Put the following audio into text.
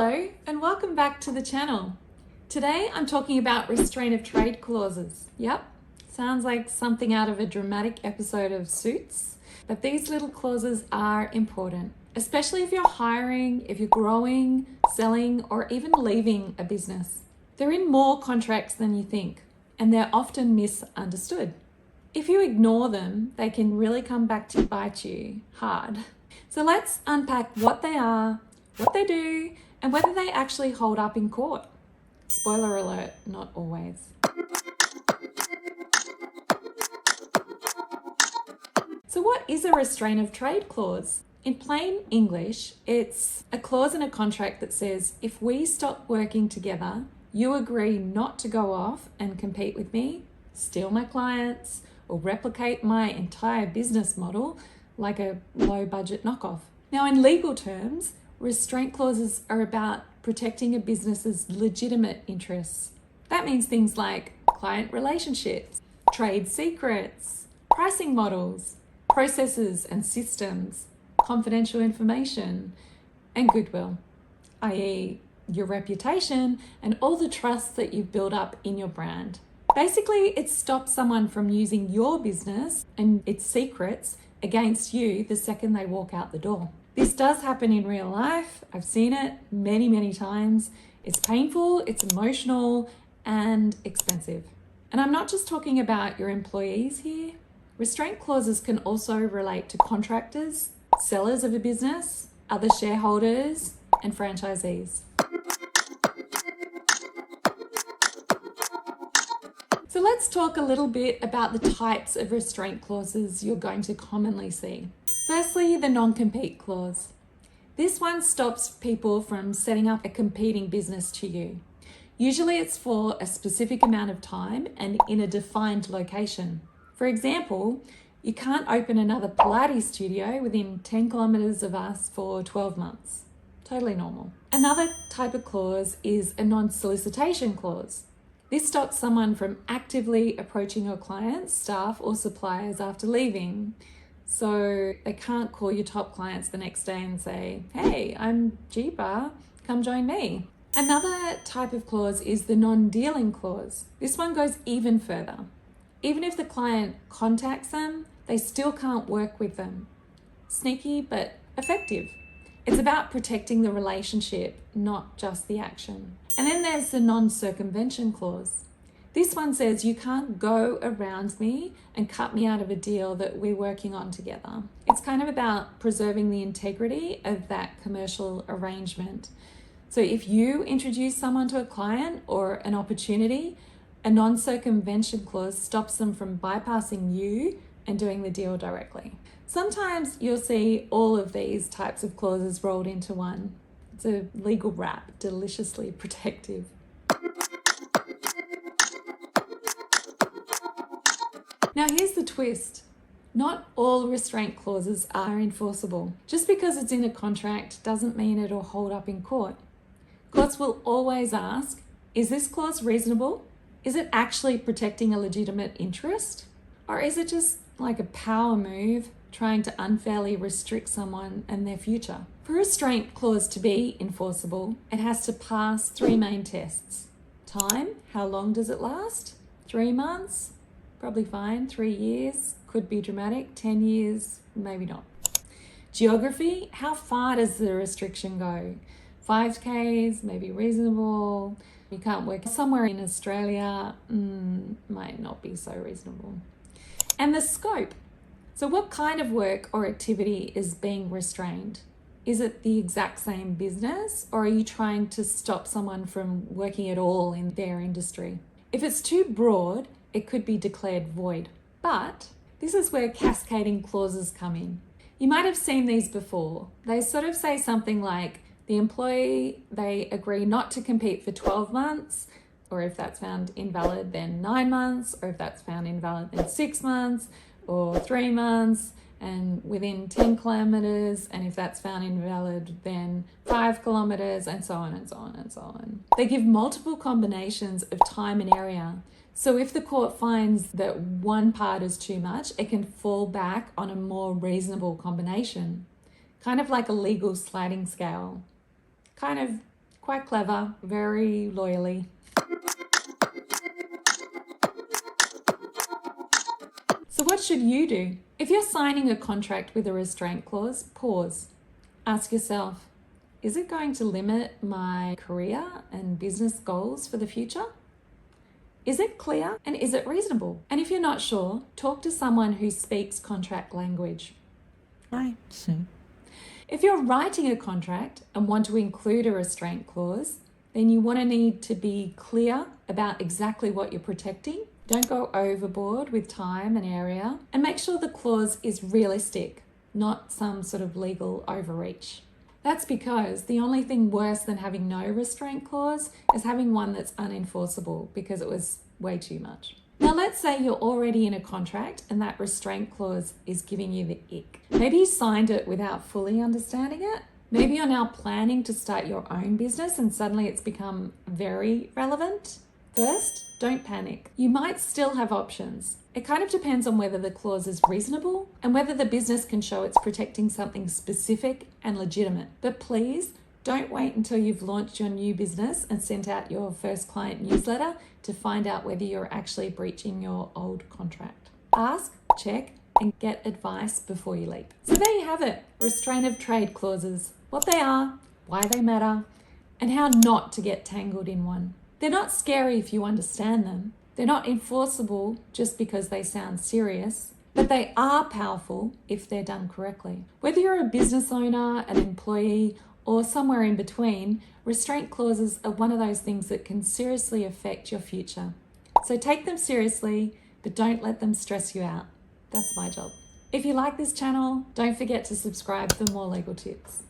Hello and welcome back to the channel. Today I'm talking about restraint of trade clauses. Yep, sounds like something out of a dramatic episode of Suits, but these little clauses are important, especially if you're hiring, if you're growing, selling, or even leaving a business. They're in more contracts than you think, and they're often misunderstood. If you ignore them, they can really come back to bite you hard. So let's unpack what they are, what they do, and whether they actually hold up in court. Spoiler alert, not always. So what is a restraint of trade clause? In plain English, it's a clause in a contract that says, if we stop working together, you agree not to go off and compete with me, steal my clients, or replicate my entire business model like a low-budget knockoff. Now, in legal terms, restraint clauses are about protecting a business's legitimate interests. That means things like client relationships, trade secrets, pricing models, processes and systems, confidential information, and goodwill, i.e. your reputation and all the trust that you've built up in your brand. Basically, it stops someone from using your business and its secrets against you the second they walk out the door. This does happen in real life. I've seen it many times. It's painful, it's emotional, and expensive. And I'm not just talking about your employees here. Restraint clauses can also relate to contractors, sellers of a business, other shareholders, and franchisees. So let's talk a little bit about the types of restraint clauses you're going to commonly see. Firstly, the non-compete clause. This one stops people from setting up a competing business to you. Usually it's for a specific amount of time and in a defined location. For example, you can't open another Pilates studio within 10 kilometers of us for 12 months. Totally normal. Another type of clause is a non-solicitation clause. This stops someone from actively approaching your clients, staff, or suppliers after leaving. So they can't call your top clients the next day and say, hey, I'm cheaper, come join me. Another type of clause is the non-dealing clause. This one goes even further. Even if the client contacts them, they still can't work with them. Sneaky, but effective. It's about protecting the relationship, not just the action. And then there's the non-circumvention clause. This one says you can't go around me and cut me out of a deal that we're working on together. It's kind of about preserving the integrity of that commercial arrangement. So if you introduce someone to a client or an opportunity, a non-circumvention clause stops them from bypassing you and doing the deal directly. Sometimes you'll see all of these types of clauses rolled into one. It's a legal wrap, deliciously protective. Now here's the twist. Not all restraint clauses are enforceable. Just because it's in a contract doesn't mean it'll hold up in court. Courts will always ask, is this clause reasonable? Is it actually protecting a legitimate interest? Or is it just like a power move trying to unfairly restrict someone and their future? For a restraint clause to be enforceable, it has to pass three main tests. Time, how long does it last? 3 months? Probably fine. 3 years, could be dramatic. 10 years, maybe not. Geography, how far does the restriction go? 5 Ks, maybe reasonable. You can't work somewhere in Australia, might not be so reasonable. And the scope. So what kind of work or activity is being restrained? Is it the exact same business, or are you trying to stop someone from working at all in their industry? If it's too broad, it could be declared void. But this is where cascading clauses come in. You might have seen these before. They sort of say something like, the employee, they agree not to compete for 12 months, or if that's found invalid, then 9 months, or if that's found invalid, then 6 months, or 3 months, and within 10 kilometers, and if that's found invalid, then 5 kilometers, and so on and so on and so on. They give multiple combinations of time and area. So if the court finds that one part is too much, it can fall back on a more reasonable combination, kind of like a legal sliding scale. Kind of quite clever, very loyally. So what should you do? If you're signing a contract with a restraint clause, pause. Ask yourself, is it going to limit my career and business goals for the future? Is it clear and is it reasonable? And if you're not sure, talk to someone who speaks contract language. I see. If you're writing a contract and want to include a restraint clause, then you want to need to be clear about exactly what you're protecting. Don't go overboard with time and area, and make sure the clause is realistic, not some sort of legal overreach. That's because the only thing worse than having no restraint clause is having one that's unenforceable because it was way too much. Now let's say you're already in a contract and that restraint clause is giving you the ick. Maybe you signed it without fully understanding it. Maybe you're now planning to start your own business and suddenly it's become very relevant. First, don't panic. You might still have options. It kind of depends on whether the clause is reasonable and whether the business can show it's protecting something specific and legitimate. But please don't wait until you've launched your new business and sent out your first client newsletter to find out whether you're actually breaching your old contract. Ask, check, and get advice before you leap. So there you have it, restraint of trade clauses, what they are, why they matter, and how not to get tangled in one. They're not scary if you understand them. They're not enforceable just because they sound serious, but they are powerful if they're done correctly. Whether you're a business owner, an employee, or somewhere in between, restraint clauses are one of those things that can seriously affect your future. So take them seriously, but don't let them stress you out. That's my job. If you like this channel, don't forget to subscribe for more legal tips.